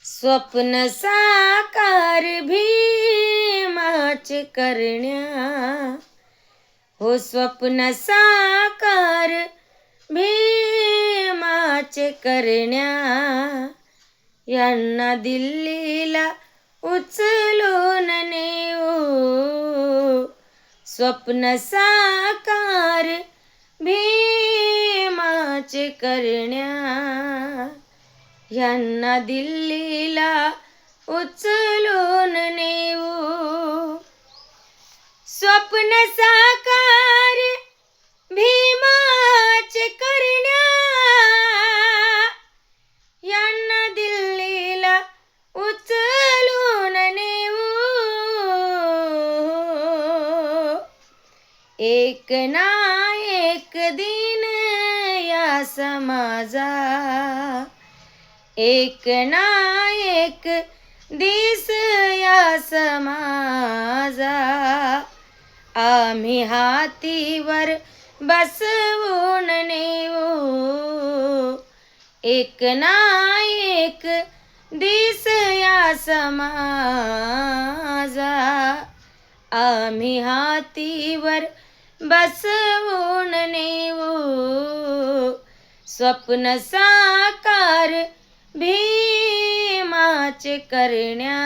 स्वप्न साकार भीमाचे करण्या, हो स्वप्न साकार भीमाचे करण्या, यांना दिल्लीला उचलून नेऊ. स्वप्न साकार भीमाचे करण्या, यांना दिल्लीला उचलून नेऊ. स्वप्न साकार भीमाचे करण्या, यांना दिल्लीला उचलून नेऊ. एक ना एक दिन या समाजा, एक ना एक दिस या समाजा, आम्ही हातीवर बसवून नेऊ. एक ना एक दिस या समाजा, आम्ही हातीवर बसवून नेऊ. स्वप्न साकार भीमाचे करण्या.